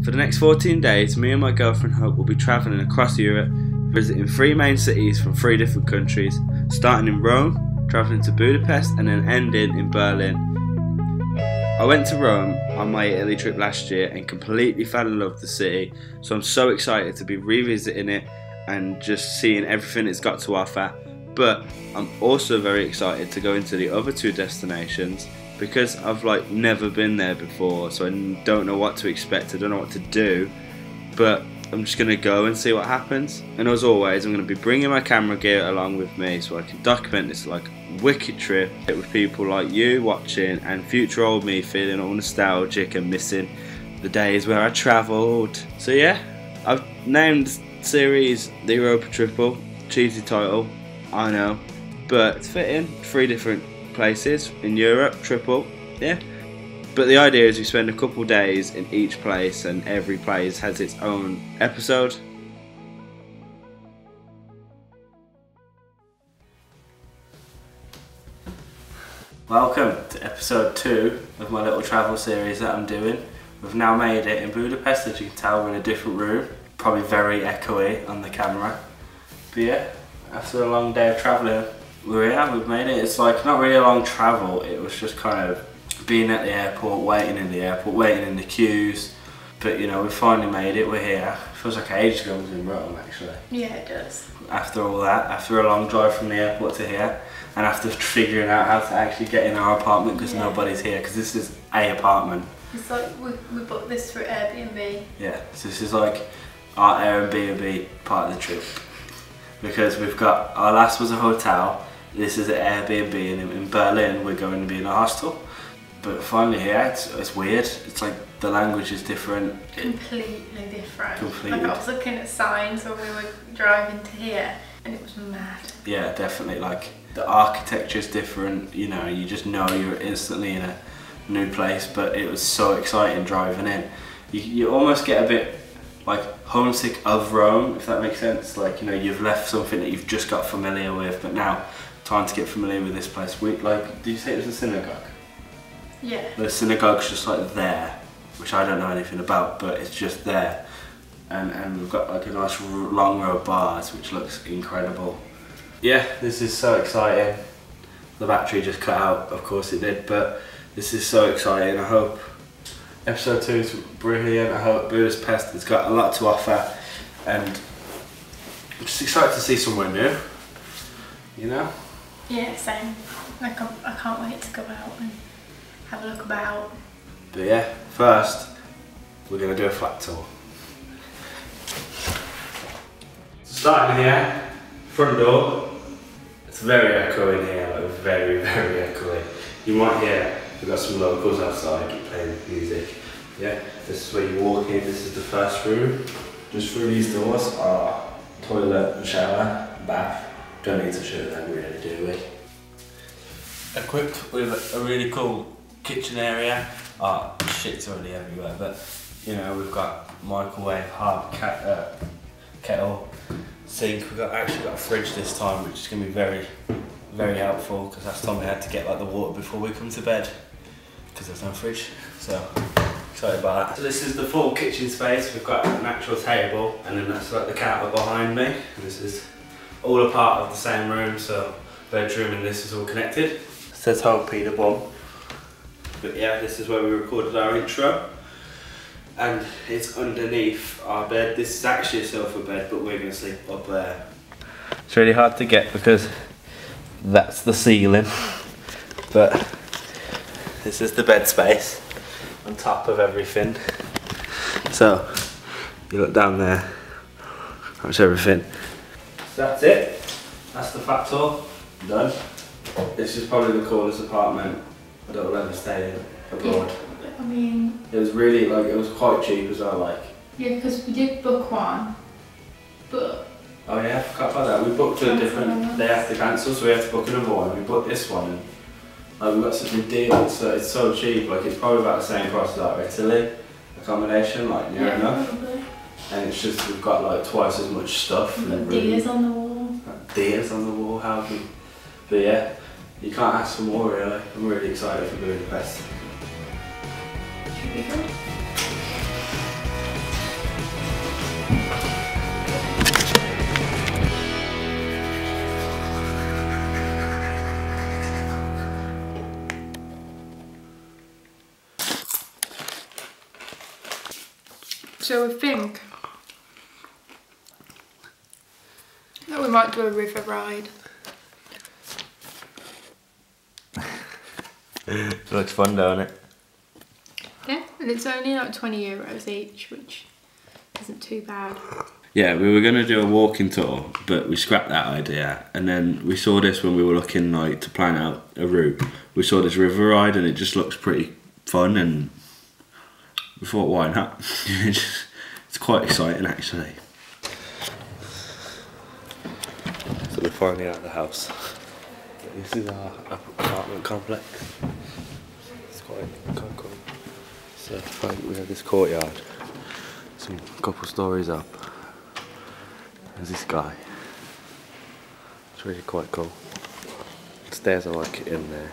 For the next 14 days, me and my girlfriend Hope will be travelling across Europe, visiting 3 main cities from 3 different countries, starting in Rome, travelling to Budapest and then ending in Berlin. I went to Rome on my Italy trip last year and completely fell in love with the city, so I'm so excited to be revisiting it and just seeing everything it's got to offer. But I'm also very excited to go into the other 2 destinations because I've never been there before, so I don't know what to expect, I don't know what to do, but I'm just going to go and see what happens. And as always, I'm going to be bringing my camera gear along with me so I can document this wicked trip with people like you watching and future old me feeling all nostalgic and missing the days where I travelled. So yeah, I've named the series the Europa Triple. Cheesy title, I know, but it's fitting. 3 different places in Europe, triple, yeah. But the idea is we spend a couple days in each place and every place has its own episode. Welcome to episode 2 of my little travel series that I'm doing. We've now made it in Budapest. As you can tell, we're in a different room, probably very echoey on the camera. But yeah, after a long day of travelling, we're here, we've made it. It's not really a long travel, it was just kind of being at the airport, waiting in the queues. But you know, we finally made it, we're here. Feels like ages ago I was in Rome actually. Yeah, it does. After all that, after a long drive from the airport to here, and after figuring out how to actually get in our apartment because nobody's here, because this is a apartment. It's we booked this through Airbnb. Yeah, so this is our Airbnb part of the trip. Because we've got, our last was a hotel, this is an Airbnb, and in Berlin we're going to be in a hostel. But finally here, it's weird. It's the language is different. Completely different. Completely. I was looking at signs when we were driving to here, and it was mad. Yeah, definitely. The architecture is different. You know, you just know you're instantly in a new place. But it was so exciting driving in. You almost get a bit homesick of Rome, if that makes sense. You know, you've left something that you've just got familiar with, but now time to get familiar with this place. Did you say it was a synagogue? Yeah. The synagogue's just there, which I don't know anything about, but it's just there. And we've got a nice long row of bars, which looks incredible. Yeah, this is so exciting. The battery just cut out, of course it did, but this is so exciting. I hope episode 2 is brilliant. I hope Budapest has got a lot to offer, and I'm just excited to see somewhere new, you know? Yeah, same. I can't wait to go out and have a look about. But yeah, first we're going to do a flat tour. Starting here, front door. It's very echoey in here, very, very echoey. You might hear we've got some locals outside keep playing music. Yeah, this is where you walk in. This is the first room. Just through these doors are toilet and shower, bath. Don't need to show them really, do we? Equipped with a really cool kitchen area. Oh, shit's already everywhere, but you know, we've got microwave, hot kettle, sink. We've actually got a fridge this time, which is going to be very, very helpful, because last time we had to get the water before we come to bed because there's no fridge. So excited about that. So this is the full kitchen space. We've got an actual table, and then that's the counter behind me. And this is all a part of the same room, so bedroom and this is all connected. It says Hope Peter Bum. But yeah, this is where we recorded our intro, and it's underneath our bed. This is actually a sofa bed, but we're going to sleep up there. It's really hard to get because that's the ceiling, but this is the bed space on top of everything. So you look down there, that's everything. So that's it. That's the flat tour. Done. This is probably the coolest apartment I will ever stay in abroad. Yeah, I mean, it was really it was quite cheap as well. Yeah, because we did book one, but oh yeah, I forgot about that. We booked a different. They have to cancel, so we have to book another one. We booked this one, and we got such a deal. So it's so cheap. It's probably about the same price as our Italy accommodation, near enough. Probably. And it's just we've got twice as much stuff. We've got deers on the wall. Deers on the wall, how can? But yeah. You can't ask for more really. I'm really excited for Budapest. Should be good. So we think that we might do a river ride. It looks fun, don't it? Yeah, and it's only like €20 each, which isn't too bad. Yeah, we were going to do a walking tour, but we scrapped that idea. And then we saw this when we were looking like to plan out a route. We saw this river ride and it just looks pretty fun, and we thought, why not? It's quite exciting, actually. So we're finally out of the house. This is our apartment complex. It's quite cool. So we have this courtyard. Some couple stories up. There's this guy. It's really quite cool. The stairs are like in there.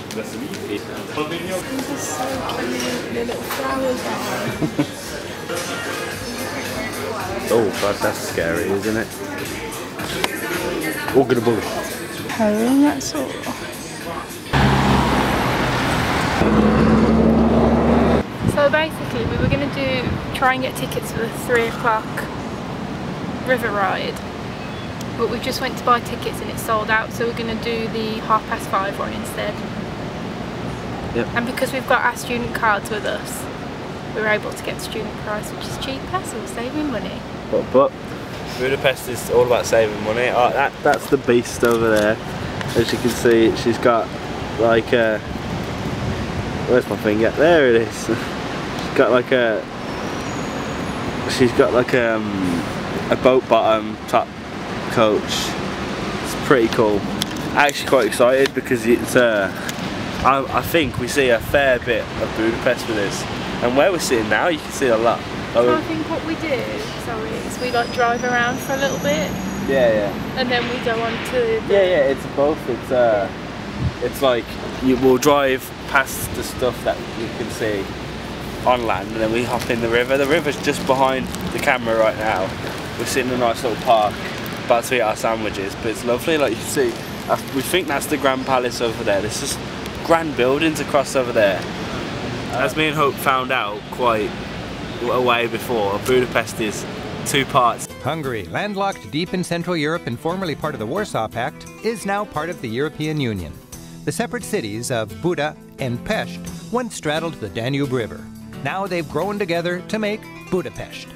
This is so cute, the little flowers are. Oh god, that's scary, isn't it? Oh, good bullet. Oh, that's all. So basically we were going to try and get tickets for the 3 o'clock river ride, but we just went to buy tickets and it's sold out, so we're going to do the 5:30 one instead. Yep. And because we've got our student cards with us, we were able to get the student price, which is cheaper, so we're saving money. But Budapest is all about saving money. Oh, that's the beast over there. As you can see, she's got like a... Where's my finger? There it is. She's got like a boat bottom top coach. It's pretty cool. Actually quite excited because it's I think we see a fair bit of Budapest with this, and where we're sitting now you can see a lot. So I think what we do, is we like drive around for a little bit. Yeah. And then we go on to the... Yeah, it's both. It's like you will drive past the stuff that you can see on land, and then we hop in the river. The river's just behind the camera right now. We're sitting in a nice little park, about to eat our sandwiches, but it's lovely. Like you can see, we think that's the Grand Palace over there. There's just grand buildings across over there. As me and Hope found out quite a way before, Budapest is 2 parts. Hungary, landlocked deep in Central Europe and formerly part of the Warsaw Pact, is now part of the European Union. The separate cities of Buda and Pest once straddled the Danube River. Now they've grown together to make Budapest.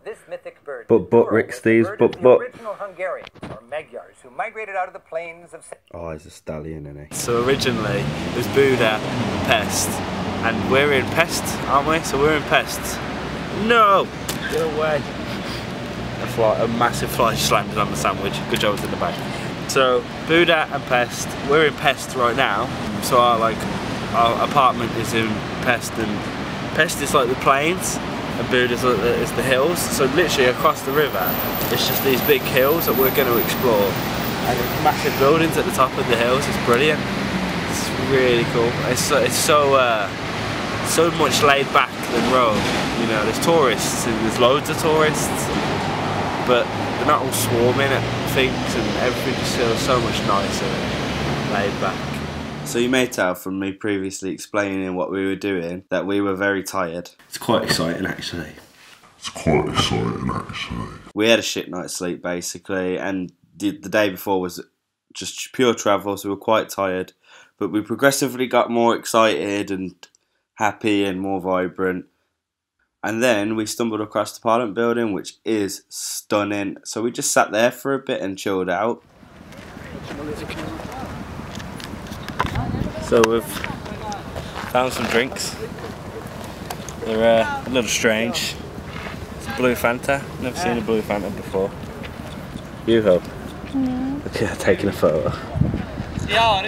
This mythic bird, But Rick Steves, but the original Hungarians or Magyars who migrated out of the plains of... Oh, he's a stallion, isn't he? So originally it was Buda and Pest, and we're in Pest, aren't we? So we're in Pest. No! Get away! A massive fly just landed on the sandwich. Good job, it's in the bag. So Buda and Pest, we're in Pest right now. So our apartment is in Pest, and Pest is like the plains, and Buda is the hills. So literally across the river, it's just these big hills that we're going to explore, and there's massive buildings at the top of the hills. It's brilliant. It's really cool. It's so much laid back than Rome. You know, there's tourists, and there's loads of tourists, but they're not all swarming at things, and everything just feels so much nicer and laid back. So you may tell from me previously explaining what we were doing that we were very tired. It's quite exciting, actually. We had a shit night's sleep, basically, and the day before was just pure travel, so we were quite tired, but we progressively got more excited and happy and more vibrant. And then we stumbled across the Parliament Building, which is stunning. So we just sat there for a bit and chilled out. So we've found some drinks. They're a little strange. It's a blue Fanta. Never seen a blue Fanta before. You hope? No. Okay, taking a photo. Yeah.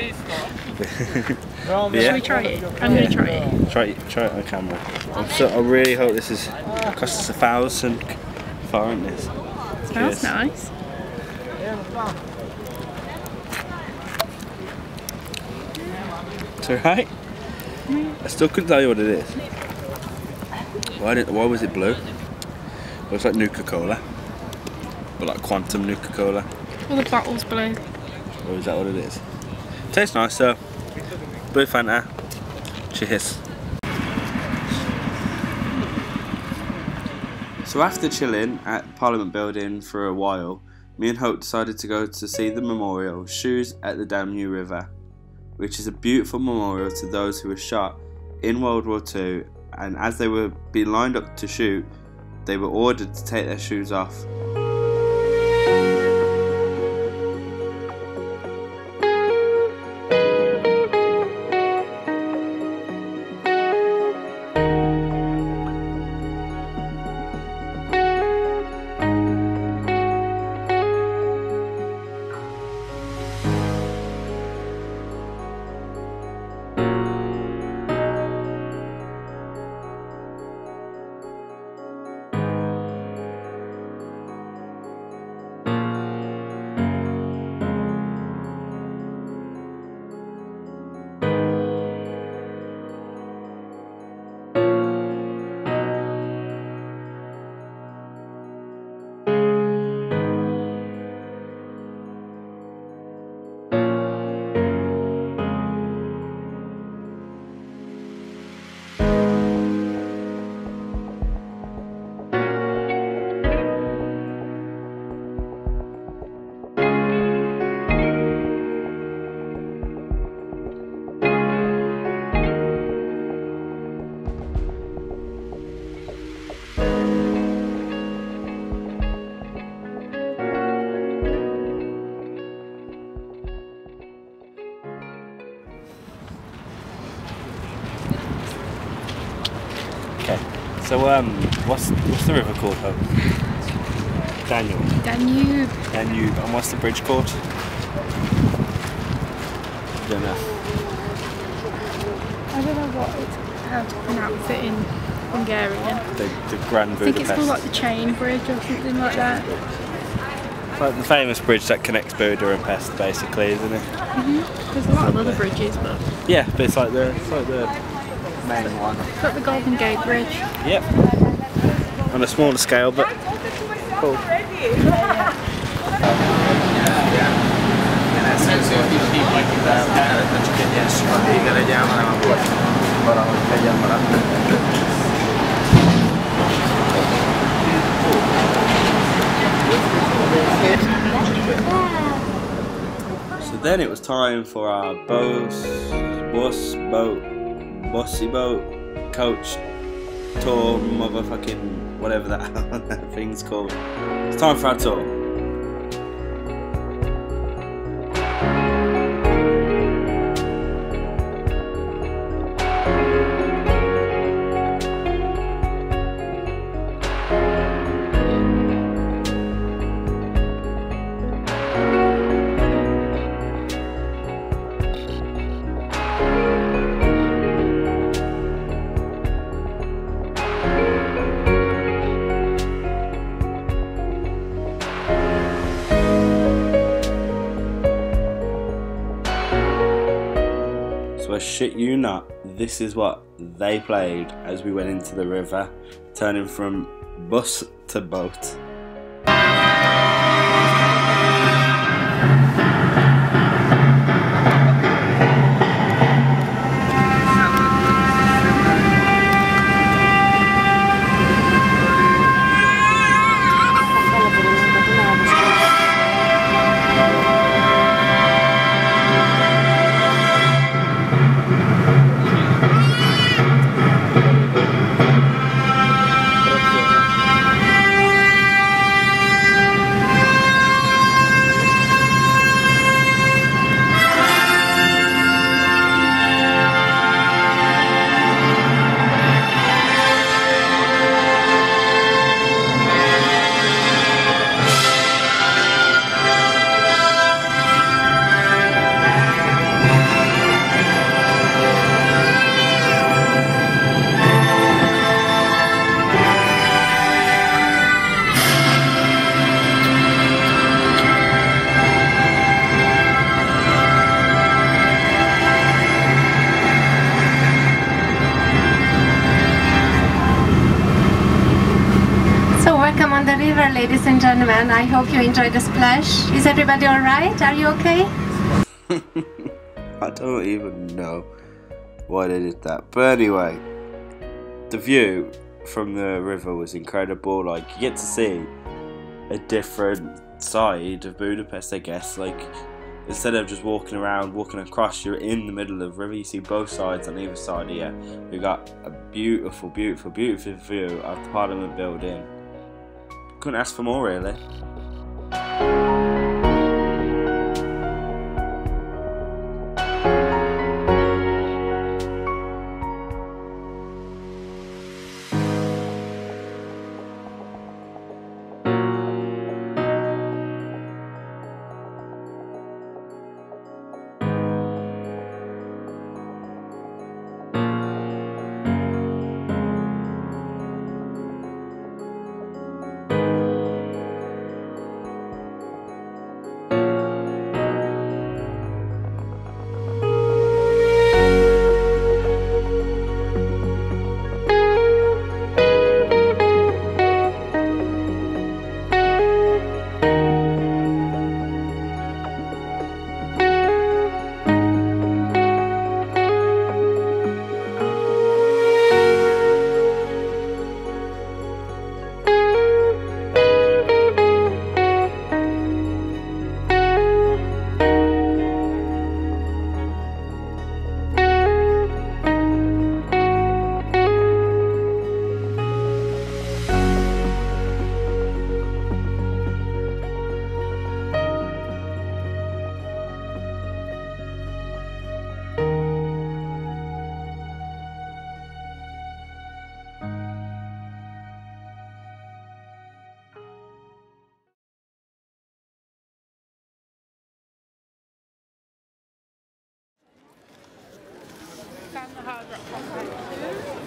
Should we try it? I'm going to try it. Try it on camera. I really hope this is cost us 1,000 foreigners. Smells nice. It's alright. I still couldn't tell you what it is. Why was it blue? It looks like Nuka-Cola, but like quantum Nuka-Cola. Well, the bottle's blue. Or is that what it is? Tastes nice though. Blue Fanta. Cheers. So after chilling at Parliament Building for a while, me and Hope decided to go to see the memorial, Shoes at the Danube River, which is a beautiful memorial to those who were shot in World War II, and as they were being lined up to shoot, they were ordered to take their shoes off. So what's the river called, Hope? Danube. Danube. And what's the bridge called? Don't know. I don't know how to pronounce it in Hungarian. The Grand Budapest. I think it's called like the Chain Bridge or something like that. It's like the famous bridge that connects Budapest, basically, isn't it? There's a lot of other bridges, but yeah, but it's like the main one. It's like the Golden Gate Bridge. Yep. On a smaller scale, but cool. So then it was time for our bossy boat coach tour, motherfucking whatever that thing's called. It's time for our tour. So I shit you not, this is what they played as we went into the river, turning from bus to boat. River, ladies and gentlemen. I hope you enjoyed the splash. Is everybody alright? Are you okay? I don't even know why they did that. But anyway, the view from the river was incredible. Like, you get to see a different side of Budapest, I guess. Like, instead of just walking around, walking across, you're in the middle of the river. You see both sides on either side here. We've got a beautiful, beautiful, beautiful view of the Parliament Building. Couldn't ask for more, really.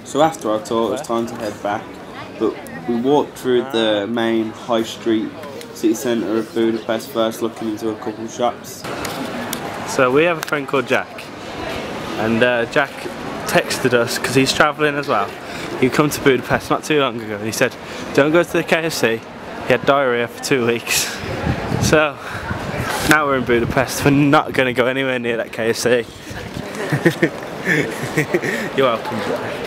So after, I thought it was time to head back, but we walked through the main high street city centre of Budapest first, looking into a couple of shops. So we have a friend called Jack, and Jack texted us because he's travelling as well. He'd come to Budapest not too long ago, and he said, don't go to the KFC. He had diarrhea for 2 weeks. So now we're in Budapest, we're not going to go anywhere near that KFC. You're welcome, Jack.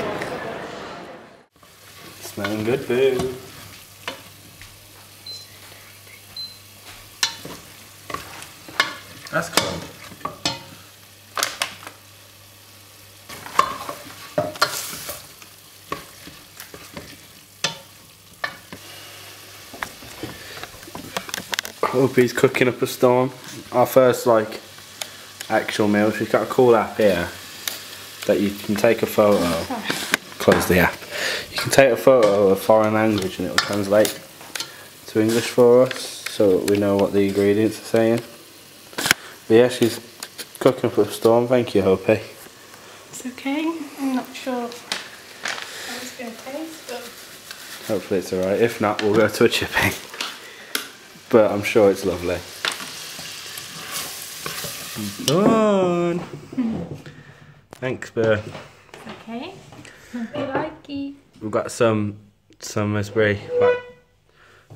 Smelling good food. That's cool. Hope he's cooking up a storm. Our first actual meal. She's got a cool app here that you can take a photo of. Close the app. You can take a photo of a foreign language and it will translate to English for us, so that we know what the ingredients are saying. But yeah, she's cooking up a storm. Thank you, Hopi. It's okay. I'm not sure how it's going to taste, but hopefully it's alright. If not, we'll go to a chipping. But I'm sure it's lovely. Done. Thanks, Bert. okay. Hope you like it. We've got some raspberry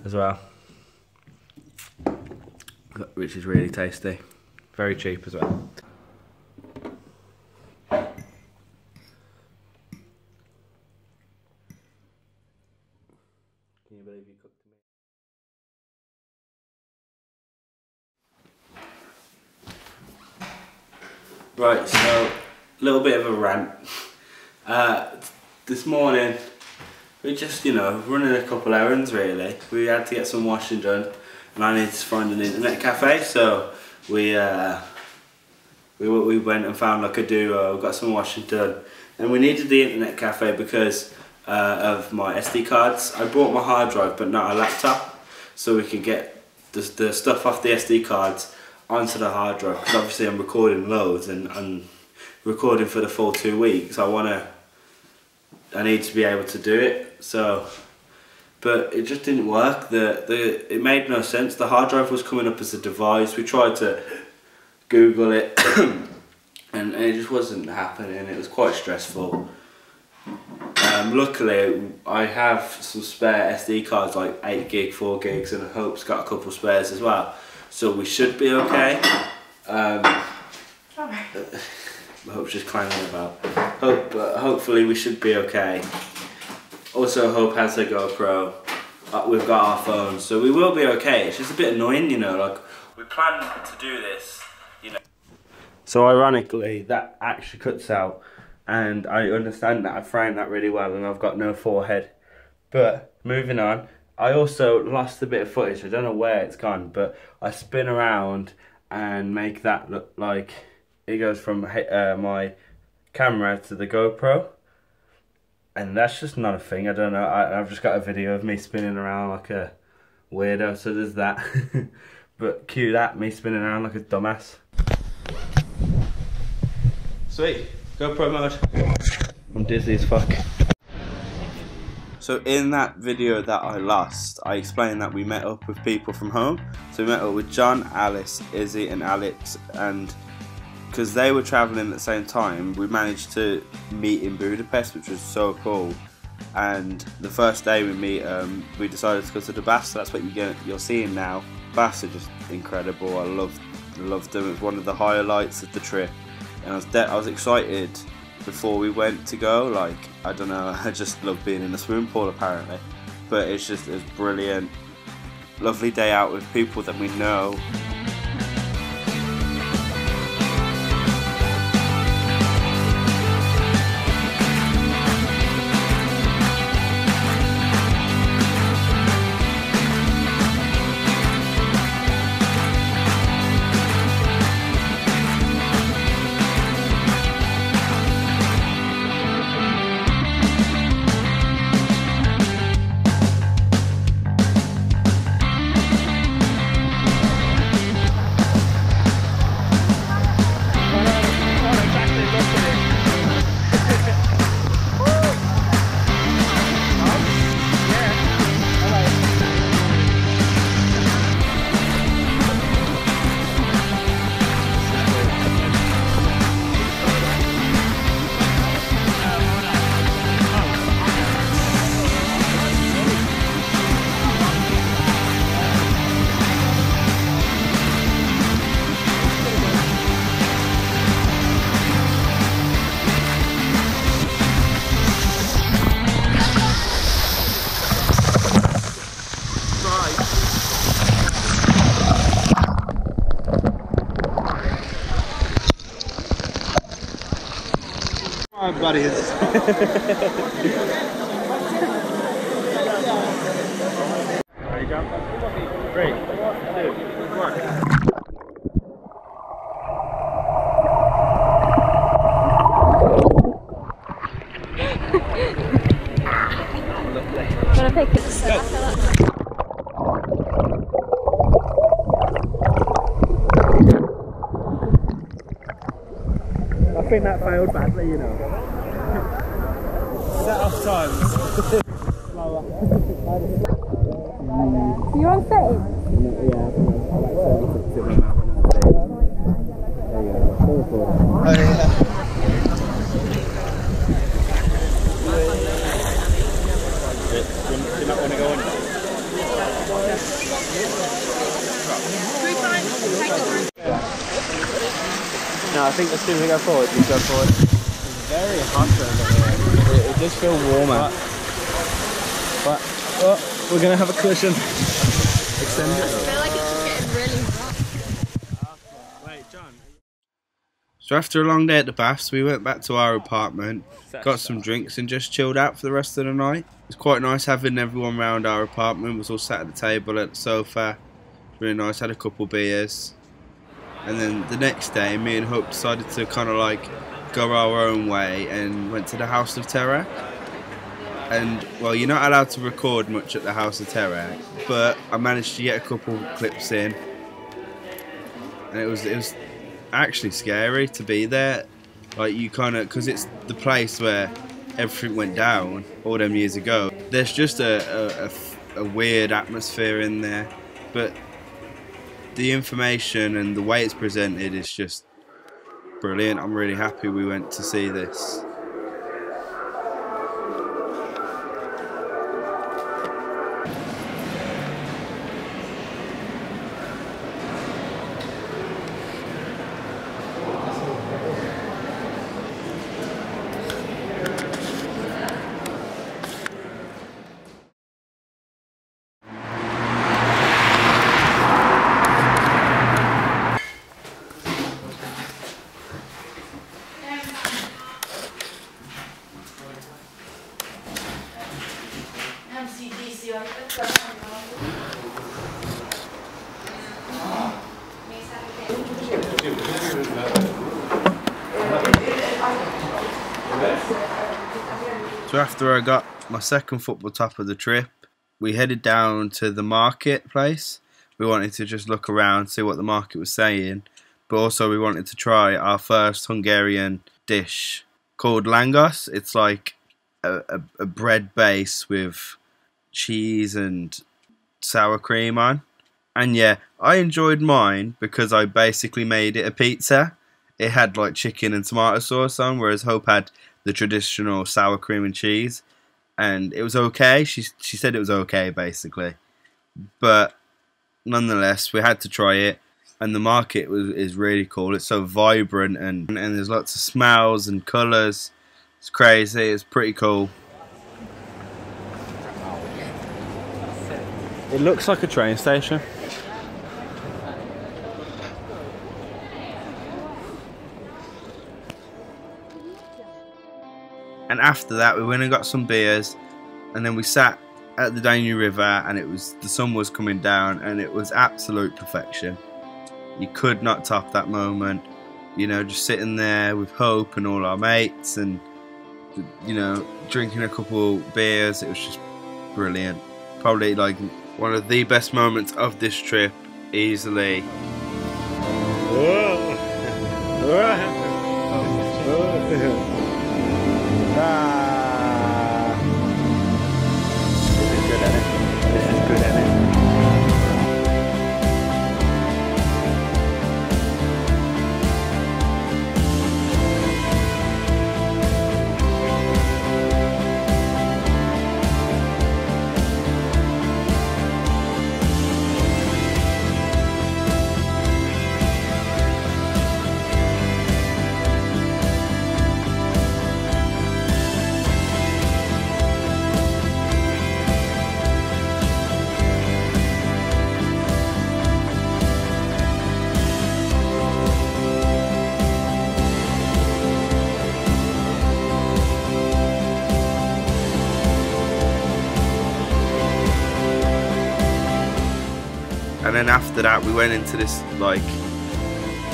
as well, which is really tasty. Very cheap as well. Can you believe you cooked me? Right, so a little bit of a rant. This morning we just, running a couple errands really. We had to get some washing done and I needed to find an internet cafe, so we went and found like a duo, got some washing done, and we needed the internet cafe because of my SD cards. I brought my hard drive but not a laptop, so we could get the stuff off the SD cards onto the hard drive, because obviously I'm recording loads and I'm recording for the full 2 weeks. I need to be able to do it, so, but it just didn't work. It made no sense. The hard drive was coming up as a device. We tried to Google it and it just wasn't happening. It was quite stressful. Luckily I have some spare SD cards, like 8 gig, 4 gigs, and Hope's got a couple spares as well, so we should be okay. Hope's just clanging about. Hopefully we should be okay. Also, Hope has her GoPro. We've got our phones, so we will be okay. It's just a bit annoying, you know, like, we planned to do this, you know. So ironically, that actually cuts out, and I understand that I framed that really well, and I've got no forehead. But, moving on, I also lost a bit of footage. I don't know where it's gone, but I spin around and make that look like it goes from my camera to the GoPro. And that's just not a thing, I don't know. I've just got a video of me spinning around like a weirdo, so there's that. But cue that, me spinning around like a dumbass. Sweet, GoPro mode. I'm dizzy as fuck. So in that video that I lost, I explained that we met up with people from home. So we met up with John, Alice, Izzy and Alex, and because they were travelling at the same time, we managed to meet in Budapest, which was so cool. And the first day we meet, we decided to go to the baths. So that's what you're seeing now. Baths are just incredible. I loved them. It was one of the highlights of the trip, and I was excited before we went to go. Like, I don't know, I just love being in the swimming pool apparently. But it was brilliant. Lovely day out with people that we know. Alright buddies. Ready, jump? 3, 2, 1. Wanna pick it? I think that failed badly, you know. Set off times. Slower. You on setting? Yeah, I like 76 on that one. There you go. Oh yeah. Do you not want to go in? No, I think as soon as we go forward, we go forward. It's very hot over here. It does feel warmer. But oh, we're going to have a cushion. Extend it. I feel like it's getting really hot. Wait, John. So after a long day at the baths, we went back to our apartment, got some drinks and just chilled out for the rest of the night. It was quite nice having everyone around our apartment. We was all sat at the table at the sofa. Really nice, had a couple beers. And then the next day, me and Hope decided to kind of like go our own way and went to the House of Terror. And well, you're not allowed to record much at the House of Terror, but I managed to get a couple clips in. And it was actually scary to be there. Like, you kind of, because it's the place where everything went down all them years ago. There's just a weird atmosphere in there, but the information and the way it's presented is just brilliant. I'm really happy we went to see this. So after I got my second football top of the trip, we headed down to the marketplace. We wanted to just look around, see what the market was saying, but also we wanted to try our first Hungarian dish called langos. It's like a bread base with cheese and sour cream on. And yeah, I enjoyed mine because I basically made it a pizza. It had like chicken and tomato sauce on, whereas Hope had the traditional sour cream and cheese. And it was okay. She said it was okay, basically. But nonetheless, we had to try it. And the market is really cool. It's so vibrant and there's lots of smells and colours. It's crazy. It's pretty cool. It looks like a train station. And after that, we went and got some beers, and then we sat at the Danube River, and the sun was coming down, and it was absolute perfection. You could not top that moment, you know, just sitting there with Hope and all our mates, and you know, drinking a couple beers. It was just brilliant. Probably like one of the best moments of this trip, easily. This is good, isn't it? This is good, isn't it? And then after that, we went into this like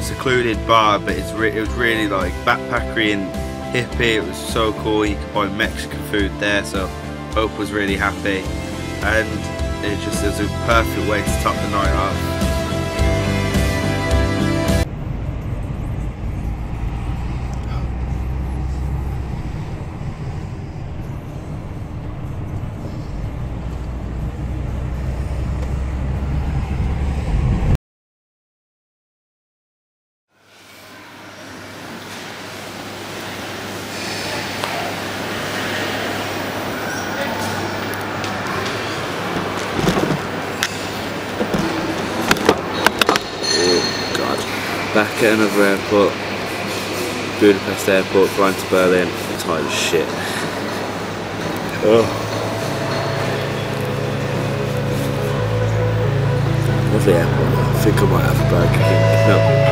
secluded bar, but it was really like backpackery and hippie. It was so cool. You could buy Mexican food there, so Hope was really happy, and it was a perfect way to top the night off. Back at another airport, Budapest airport, flying to Berlin. I'm tired as shit. Oh. Lovely airport. I think I might have a Burger King. No.